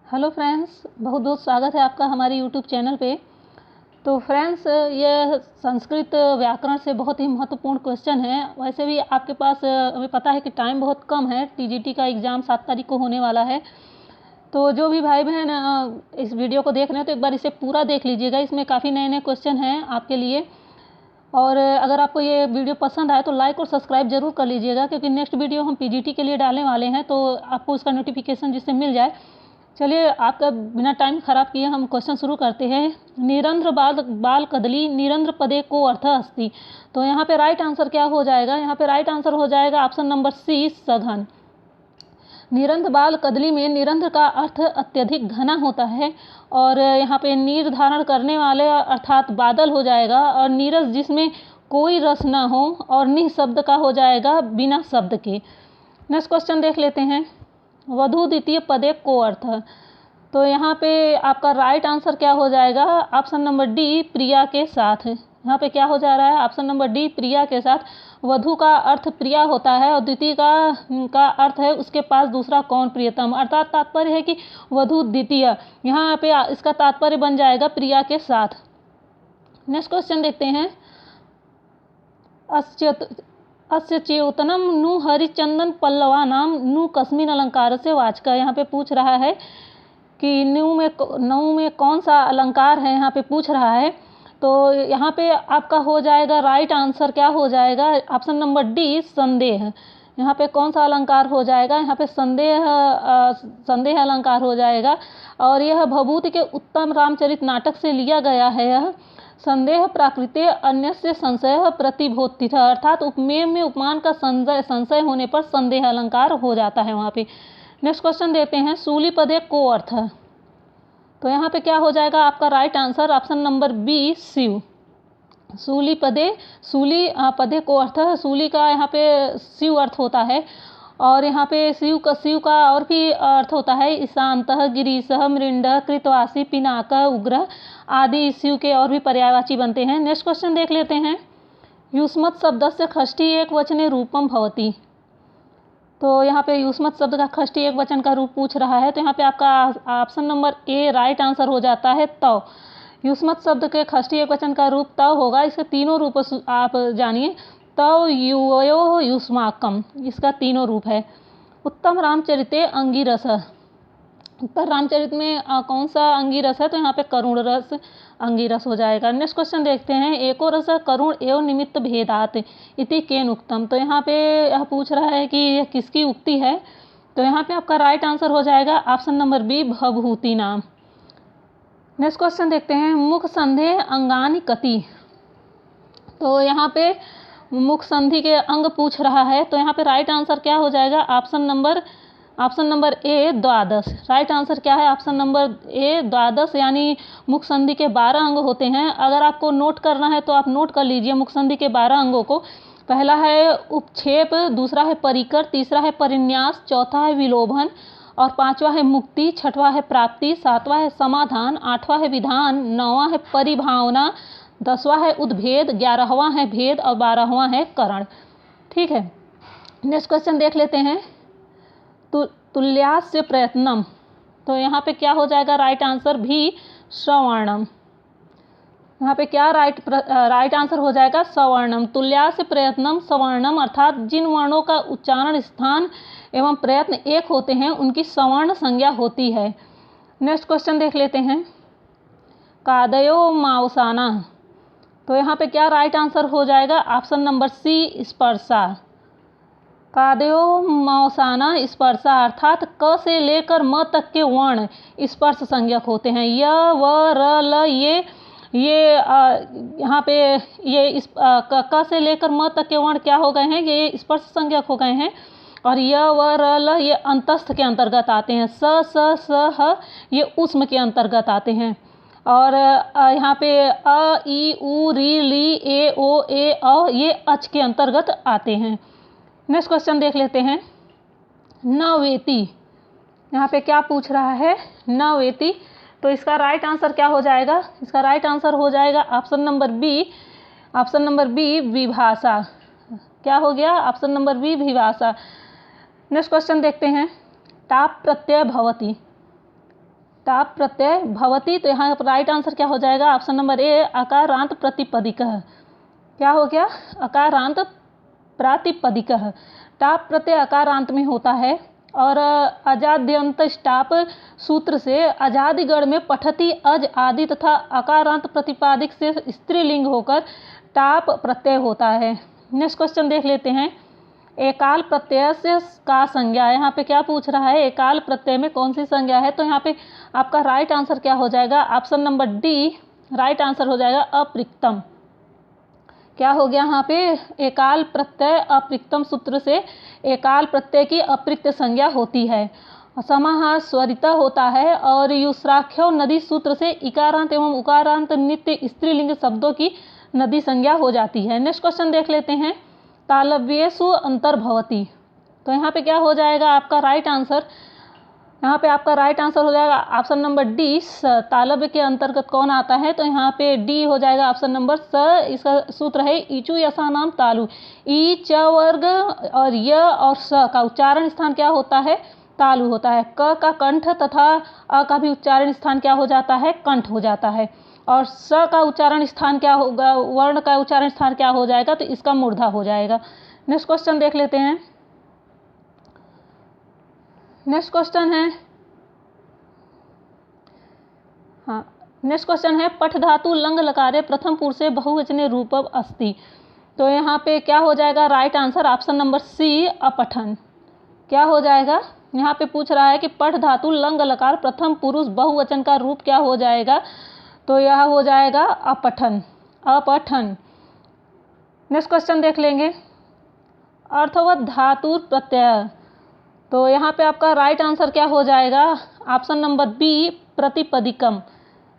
Hello friends, बहुत बहुत स्वागत है आपका हमारे यूट्यूब चैनल पे। तो फ्रेंड्स, यह संस्कृत व्याकरण से बहुत ही महत्वपूर्ण क्वेश्चन है। वैसे भी आपके पास हमें पता है कि टाइम बहुत कम है, टीजीटी का एग्ज़ाम 7 तारीख को होने वाला है। तो जो भी भाई बहन इस वीडियो को देख रहे हैं तो एक बार इसे पूरा देख लीजिएगा, इसमें काफ़ी नए नए क्वेश्चन हैं आपके लिए। और अगर आपको ये वीडियो पसंद आए तो लाइक और सब्सक्राइब जरूर कर लीजिएगा, क्योंकि नेक्स्ट वीडियो हम पीजीटी के लिए डालने वाले हैं, तो आपको उसका नोटिफिकेशन जिससे मिल जाए। चलिए, आपका बिना टाइम खराब किए हम क्वेश्चन शुरू करते हैं। निरंध्र बाल कदली निरंध्र पदे को अर्थ अस्ति। तो यहाँ पे राइट आंसर क्या हो जाएगा? यहाँ पे राइट आंसर हो जाएगा ऑप्शन नंबर सी, सघन। निरंध्र बाल कदली में निरंध्र का अर्थ अत्यधिक घना होता है, और यहाँ पे नीर धारण करने वाले अर्थात बादल हो जाएगा, और नीरस जिसमें कोई रस ना हो, और निःशब्द का हो जाएगा बिना शब्द के। नेक्स्ट क्वेश्चन देख लेते हैं। वधू द्वितीय पदे को अर्थ। तो यहाँ पे आपका राइट आंसर क्या हो जाएगा? ऑप्शन नंबर डी, प्रिया के साथ। यहाँ पे क्या हो जा रहा है? ऑप्शन नंबर डी, प्रिया के साथ। वधू का अर्थ प्रिया होता है, और द्वितीय का अर्थ है उसके पास दूसरा कौन प्रियतम, अर्थात तात्पर्य है कि वधू द्वितीय। यहाँ पे इसका तात्पर्य बन जाएगा प्रिया के साथ। नेक्स्ट क्वेश्चन देखते हैं। अस्य च्युतनम नु हरिचंदन पल्लवानाम नु कस्मिन अलंकार से वाचक। यहाँ पे पूछ रहा है कि नऊ में कौन सा अलंकार है, यहाँ पे पूछ रहा है। तो यहाँ पे आपका हो जाएगा राइट आंसर क्या हो जाएगा? ऑप्शन नंबर डी, संदेह। यहाँ पे कौन सा अलंकार हो जाएगा? यहाँ पे संदेह अलंकार हो जाएगा। और यह भभूति के उत्तम रामचरित नाटक से लिया गया है। यह संदेह प्राकृते अन्यस्य संशय प्रतिभोत्थित, अर्थात उपमेय में उपमान का संशय होने पर संदेह अलंकार हो जाता है वहाँ पे। नेक्स्ट क्वेश्चन देते हैं। सूली पदे को अर्थ। तो यहाँ पे क्या हो जाएगा आपका right answer? Option number B, Shiv. सूली पदे को अर्थ। सूली का यहाँ पे शिव अर्थ होता है, और यहाँ पे शिव का और भी अर्थ होता है। ईशांतः, गिरीशः, मृंडः, कृतवासी, पिनाकः, उग्रः आदि शिव के और भी पर्यायवाची बनते हैं। नेक्स्ट क्वेश्चन देख लेते हैं। युष्मत् शब्दस्य षष्ठी एक वचने रूपम भवति। तो यहाँ पे युष्मत् शब्द का षष्ठी एक वचन का रूप पूछ रहा है, तो यहाँ पे आपका ऑप्शन नंबर ए राइट आंसर हो जाता है, तव। युष्मत् शब्द के षष्ठी एक वचन का रूप तव होगा। इसके तीनों रूप आप जानिए। तव, युवयो, युष्माकम, इसका तीनों रूप है। उत्तम रामचरिते अंगिरस। उत्तर रामचरित में कौन सा अंगिरस है? तो यहाँ पे करुण रस अंगिरस हो जाएगा। नेक्स्ट क्वेश्चन देखते हैं। एको रस करुण एवं निमित्त भेदात इति केन उक्तम। तो यहाँ पे यह पूछ रहा है कि यह किसकी उक्ति है? तो यहाँ पे आपका राइट आंसर हो जाएगा ऑप्शन नंबर बी, भभूति नाम। नेक्स्ट क्वेश्चन देखते हैं। मुख संधे अंगानि कति। तो यहाँ पे मुख संधि के अंग पूछ रहा है, तो यहाँ पे राइट आंसर क्या हो जाएगा? ऑप्शन नंबर ए, द्वादश। राइट आंसर क्या है? ऑप्शन नंबर ए, द्वादश। यानी मुख संधि के 12 अंग होते हैं। अगर आपको नोट करना है तो आप नोट कर लीजिए मुख संधि के 12 अंगों को। पहला है उपक्षेप, दूसरा है परिकर, तीसरा है परिन्यास, चौथा है विलोभन, और पांचवा है मुक्ति, छठवां है प्राप्ति, सातवां है समाधान, आठवां है विधान, नौवां है परिभावना, 10वां है उद्भेद, 11वां है भेद, और 12वां है करण। ठीक है, नेक्स्ट क्वेश्चन देख लेते हैं। तुल्यास्य प्रयत्नम। तो यहाँ पे क्या हो जाएगा? राइट आंसर भी, सवर्णम। यहाँ पे क्या राइट आंसर हो जाएगा? सवर्णम। तुल्यास्य प्रयत्नम सवर्णम, अर्थात जिन वर्णों का उच्चारण स्थान एवं प्रयत्न एक होते हैं उनकी सवर्ण संज्ञा होती है। नेक्स्ट क्वेश्चन देख लेते हैं। कादयो मावसाना। तो यहाँ पे क्या राइट आंसर हो जाएगा? ऑप्शन नंबर सी, स्पर्शा। कादयो मौसाना स्पर्शा, अर्थात क से लेकर म तक के वर्ण स्पर्श संज्ञक होते हैं। य, व, र, ल, ये यहाँ पे ये क से लेकर म तक के वर्ण क्या हो गए हैं? ये स्पर्श संज्ञक हो गए हैं। और य, व, र, ल ये अंतस्थ के अंतर्गत आते हैं। स, स, ह ये उष्म के अंतर्गत आते हैं। और यहाँ पे अ, ई, उ, री, ली, ए, ओ, ए, अ ये अच के अंतर्गत आते हैं। नेक्स्ट क्वेश्चन देख लेते हैं। नवेति। यहाँ पे क्या पूछ रहा है? नवेति। तो इसका राइट आंसर क्या हो जाएगा? इसका राइट आंसर हो जाएगा ऑप्शन नंबर बी, विभाषा। क्या हो गया? ऑप्शन नंबर बी, विभाषा। नेक्स्ट क्वेश्चन देखते हैं। टाप प्रत्यय भवति। टाप प्रत्यय भवति, तो यहाँ पर राइट आंसर क्या हो जाएगा? ऑप्शन नंबर ए अकारांत प्रतिपदिकः। क्या हो गया? अकारांत प्रातिपदिकः। टाप प्रत्यय अकारांत में होता है और अजाद्यंत स्टाप सूत्र से अजादिगण में पठति अज आदि तथा अकारांत प्रतिपादिक से स्त्रीलिंग होकर टाप प्रत्यय होता है। नेक्स्ट क्वेश्चन देख लेते हैं। एकाल प्रत्यय से का संज्ञा, यहाँ पे क्या पूछ रहा है? एकाल प्रत्यय में कौन सी संज्ञा है? तो यहाँ पे आपका राइट आंसर क्या हो जाएगा? Option number D right answer हो जाएगा अप्रिक्तम। क्या हो गया यहाँ पे? एकाल प्रत्यय अप्रिक्तम सूत्र से एकाल प्रत्यय की अप्रिक्त संज्ञा होती है। समाहार स्वरिता होता है और युस्राख्यो नदी सूत्र से इकारांत एवं उकारांत नित्य स्त्रीलिंग शब्दों की नदी संज्ञा हो जाती है। नेक्स्ट क्वेश्चन देख लेते हैं। तालव्येषु अंतर्भवति, तो यहाँ पे क्या हो जाएगा आपका राइट आंसर? यहाँ पे आपका राइट आंसर हो जाएगा ऑप्शन नंबर डी तालव्य के अंतर्गत कौन आता है? तो यहाँ पे डी हो जाएगा ऑप्शन नंबर स। इसका सूत्र है इचु यसा नाम तालु। ई च वर्ग और य और स का उच्चारण स्थान क्या होता है? तालु होता है। क का कंठ तथा अ का भी उच्चारण स्थान क्या हो जाता है? कंठ हो जाता है। और स का उच्चारण स्थान क्या होगा? वर्ण का उच्चारण स्थान क्या हो जाएगा? तो इसका मूर्धा हो जाएगा। नेक्स्ट क्वेश्चन देख लेते हैं। नेक्स्ट क्वेश्चन है नेक्स्ट क्वेश्चन है पठ धातु लंग लकारे प्रथम पुरुषे बहुवचने रूपम अस्ति, तो यहाँ पे क्या हो जाएगा? Right answer option number C अपठन। क्या हो जाएगा? यहाँ पे पूछ रहा है कि पठ धातु लंग लकार प्रथम पुरुष बहुवचन का रूप क्या हो जाएगा? तो यह हो जाएगा अपठन। अपठन। नेक्स्ट क्वेश्चन देख लेंगे। अर्थवत धातु प्रत्यय, तो यहाँ पे आपका राइट आंसर क्या हो जाएगा? ऑप्शन नंबर बी प्रतिपदिकम।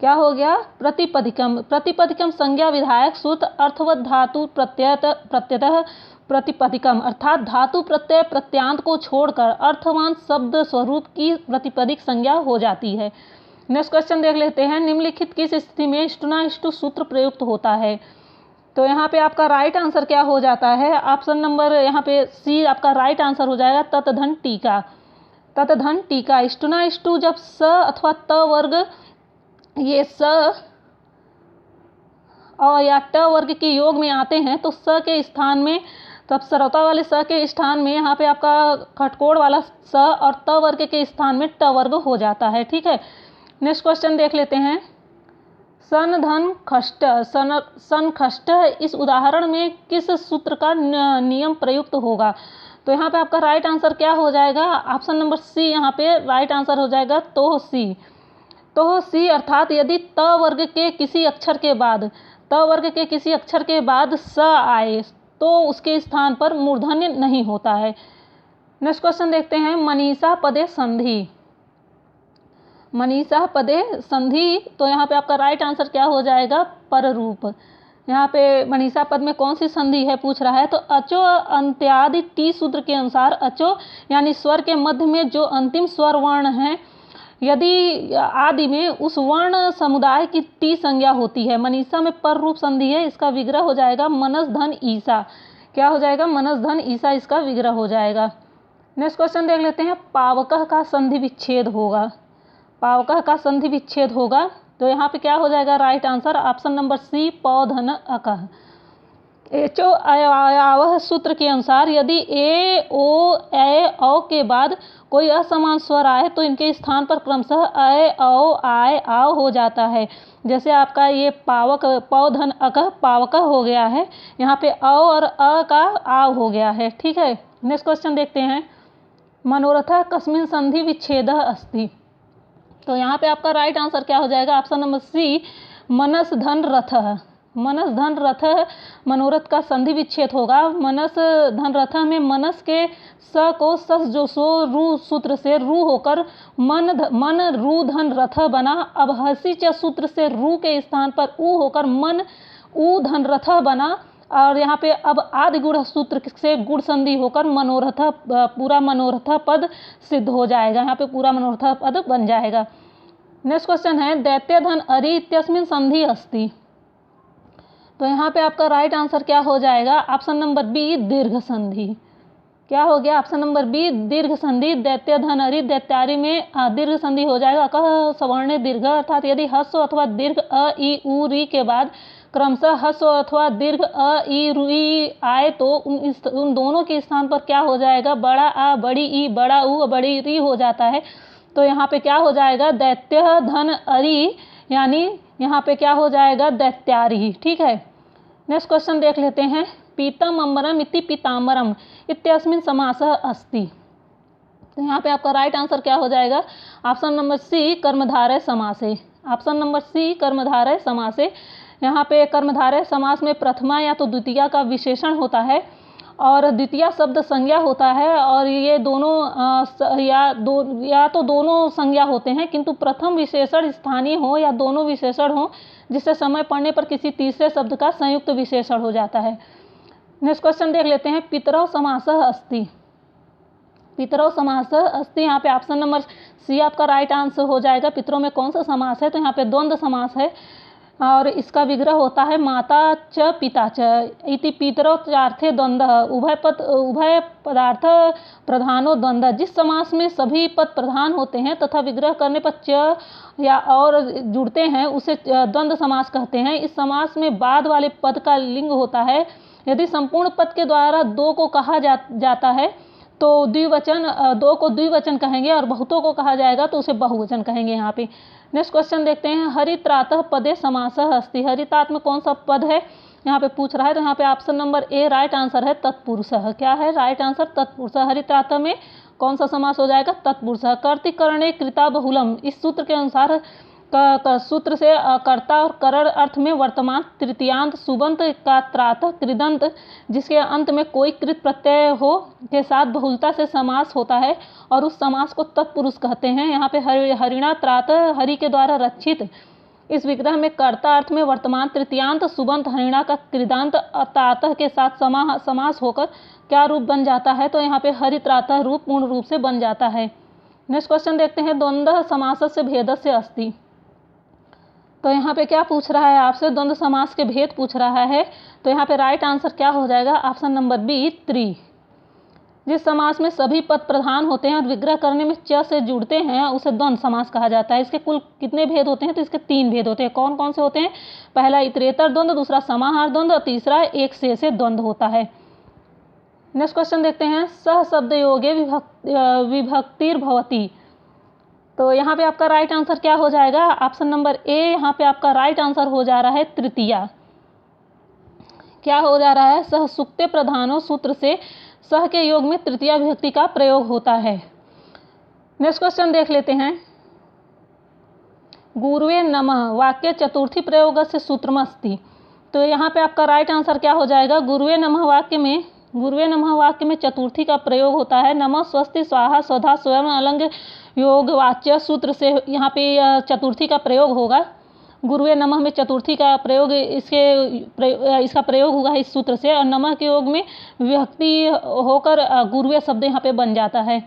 क्या हो गया? प्रतिपदिकम। प्रतिपदिकम संज्ञा विधायक सूत्र अर्थवत धातु प्रत्ययतः प्रतिपदिकम, अर्थात धातु प्रत्यय प्रत्यांत को छोड़कर अर्थवान शब्द स्वरूप की प्रतिपदिक संज्ञा हो जाती है। नेक्स्ट क्वेश्चन देख लेते हैं। निम्नलिखित किस स्थिति में इष्टुनाइष्टु सूत्र प्रयुक्त होता है? तो यहाँ पे आपका राइट आंसर क्या हो जाता है? ऑप्शन नंबर यहाँ पे सी आपका राइट आंसर हो जाएगा ततधन टीका। ततधन टीका। इष्टुनाइष्टु जब स अथवा त वर्ग, ये स और या ट वर्ग के योग में आते हैं तो स के स्थान में, तब सरौता वाले स के स्थान में यहाँ पे आपका खटकोड़ वाला स और त वर्ग के स्थान में ट वर्ग हो जाता है। ठीक है। नेक्स्ट क्वेश्चन देख लेते हैं। सन धन खष्ट, सन खष्ट, इस उदाहरण में किस सूत्र का नियम प्रयुक्त होगा? तो यहाँ पे आपका राइट आंसर क्या हो जाएगा? ऑप्शन नंबर सी यहाँ पे राइट आंसर हो जाएगा तो सी। तो सी अर्थात यदि त वर्ग के किसी अक्षर के बाद स आए तो उसके स्थान पर मूर्धन्य नहीं होता है। नेक्स्ट क्वेश्चन देखते हैं। मनीषा पदे संधि, मनीषा पदे संधि, तो यहाँ पे आपका राइट आंसर क्या हो जाएगा? पररूप। यहाँ पे मनीषा पद में कौन सी संधि है पूछ रहा है? तो अचो अंत्यादि टी सूत्र के अनुसार अचो यानी स्वर के मध्य में जो अंतिम स्वर वर्ण है, यदि आदि में उस वर्ण समुदाय की टी संज्ञा होती है। मनीषा में पर रूप संधि है, इसका विग्रह हो जाएगा मनस धन ईसा। क्या हो जाएगा? मनस धन ईसा, इसका विग्रह हो जाएगा। नेक्स्ट क्वेश्चन देख लेते हैं। पावकः का संधि विच्छेद होगा, पावकः का संधि विच्छेद होगा, तो यहाँ पे क्या हो जाएगा? Right answer option number C पौधन अकः। एचो अयावह सूत्र के अनुसार यदि ए ओ ए औ के बाद कोई असमान स्वर आए तो इनके स्थान पर क्रमशः अय औ आय आव हो जाता है। जैसे आपका ये पावक पौधन अकः पावक हो गया है, यहाँ पे औ और अ का आव हो गया है। ठीक है। नेक्स्ट क्वेश्चन देखते हैं। मनोरथ कस्मिन् संधि विच्छेदः अस्ति, तो यहाँ पे आपका राइट आंसर क्या हो जाएगा? ऑप्शन नंबर सी मनस धन रथ। मनस धन रथ मनोरथ का संधि विच्छेद होगा। मनस धन रथ में मनस के स को सस जो सो रू सूत्र से रू होकर मन रू धन रथ बना। अब हसी च सूत्र से रू के स्थान पर ऊ होकर मन ऊ धन रथ बना। और यहाँ पे अब आदि गुण सूत्र से गुण संधि होकर मनोरथ पूरा मनोरथ पद सिद्ध हो जाएगा। यहाँ पे पूरा मनोरथ पद बन जाएगा। नेक्स्ट क्वेश्चन है। दैत्य धन अरि इत्यस्मिन् संधि अस्ति, तो यहाँ पे आपका राइट आंसर क्या हो जाएगा? ऑप्शन नंबर बी दीर्घ संधि। क्या हो गया ऑप्शन नंबर बी दीर्घ संधि। दैत्य धन अरि दैत्यारी में दीर्घ संधि हो जाएगा। अकह सवर्ण दीर्घ, अर्थात यदि ह्रस्व अथवा दीर्घ अ ई उ री के बाद क्रमशः ह्रस्व अथवा दीर्घ अ ई री आए तो उन दोनों के स्थान पर क्या हो जाएगा, बड़ा आ बड़ी ई बड़ा उ बड़ी री हो जाता है। तो यहाँ पे क्या हो जाएगा, दैत्य धन अरि, यानी यहाँ पे क्या हो जाएगा, दैत्यारी। ठीक है, नेक्स्ट क्वेश्चन देख लेते हैं। पीतम अम्बरम इति पीताम्बरम इत्यस्मिन् समासः अस्ति। तो यहाँ पे आपका राइट आंसर क्या हो जाएगा, ऑप्शन नंबर सी कर्मधारय समासे। ऑप्शन नंबर सी कर्मधारय समासे। यहाँ पे कर्मधारय समास में प्रथमा या तो द्वितीया का विशेषण होता है और द्वितीया शब्द संज्ञा होता है, और ये दोनों या तो दोनों संज्ञा होते हैं, किंतु प्रथम विशेषण स्थानीय हो या दोनों विशेषण हो, जिससे समय पड़ने पर किसी तीसरे शब्द का संयुक्त विशेषण हो जाता है। नेक्स्ट क्वेश्चन देख लेते हैं। पितरौ समासः अस्ति। पितरौ समासः अस्ति, यहाँ पे ऑप्शन नंबर सी आपका राइट आंसर हो जाएगा। पितरों में कौन सा समास है, तो यहाँ पे द्वंद्व समास है और इसका विग्रह होता है माता च पिता च इति पितरौ चार्थे द्वंद्व उभय पदार्थ प्रधानो द्वंद्व। जिस समास में सभी पद प्रधान होते हैं तथा विग्रह करने पर च या और जुड़ते हैं उसे द्वंद्व समास कहते हैं। इस समास में बाद वाले पद का लिंग होता है। यदि संपूर्ण पद के द्वारा दो को कहा जाता है तो द्विवचन, दो को द्विवचन कहेंगे, और बहुतों को कहा जाएगा तो उसे बहुवचन कहेंगे यहाँ पे। नेक्स्ट क्वेश्चन देखते हैं। हरित्रातः पदे समासः अस्ति। हरितात में कौन सा पद है यहाँ पे पूछ रहा है, तो यहाँ पे ऑप्शन नंबर ए राइट आंसर है तत्पुरुषः। क्या है राइट आंसर, तत्पुरुषः। हरित्रातः में कौन सा समास हो जाएगा, तत्पुरुषः। कर्तिकरणे कृता बहुलम, इस सूत्र के अनुसार सूत्र से कर्ता और करण अर्थ में वर्तमान तृतीयांत सुबंत का त्रातः कृदंत जिसके अंत में कोई कृत प्रत्यय हो के साथ बहुलता से समास होता है और उस समास को तत्पुरुष कहते हैं। यहाँ पे हरिणा त्रातः हरि के द्वारा रक्षित, इस विग्रह में कर्ता अर्थ में वर्तमान तृतीयांत सुबंत हरिणा का कृदांत त्रातः के साथ समास होकर क्या रूप बन जाता है, तो यहाँ पे हरित्रातः रूप पूर्ण रूप से बन जाता है। नेक्स्ट क्वेश्चन देखते हैं। द्वंद्व समासस्य भेदस्य अस्ति। तो यहाँ पे क्या पूछ रहा है आपसे, द्वंद्व समास के भेद पूछ रहा है। तो यहाँ पे राइट आंसर क्या हो जाएगा, ऑप्शन नंबर बी त्रि। जिस समास में सभी पद प्रधान होते हैं और विग्रह करने में च से जुड़ते हैं उसे द्वंद्व समास कहा जाता है। इसके कुल कितने भेद होते हैं, तो इसके 3 भेद होते हैं। कौन कौन से होते हैं, पहला इतरेतर द्वंद्व, दूसरा समाहार द्वंद्व और तीसरा एक से द्वंद्व होता है। नेक्स्ट क्वेश्चन देखते हैं। सह शब्द योगे विभक्तिर्भवति। तो यहाँ पे आपका राइट आंसर क्या हो जाएगा, ऑप्शन नंबर ए यहाँ पे आपका राइट आंसर हो जा रहा है तृतीया। क्या हो जा रहा है, सह सुक्ते प्रधानो सूत्र से सह के योग में तृतीया विभक्ति का प्रयोग होता है। नेक्स्ट क्वेश्चन देख लेते हैं। गुरुवे नमः वाक्य चतुर्थी प्रयोगस्य सूत्रमस्ति। तो यहाँ पे आपका राइट आंसर क्या हो जाएगा, गुरुवे नमः वाक्य में चतुर्थी का प्रयोग होता है। नमः स्वस्ति स्वाहा स्वधा स्वयं अलंग योग वाच्य सूत्र से यहाँ पे चतुर्थी का प्रयोग होगा। गुरुवे नमः में चतुर्थी का प्रयोग इसका प्रयोग हुआ है इस सूत्र से, और नमः के योग में विभक्ति होकर गुरुवे शब्द यहाँ पे बन जाता है।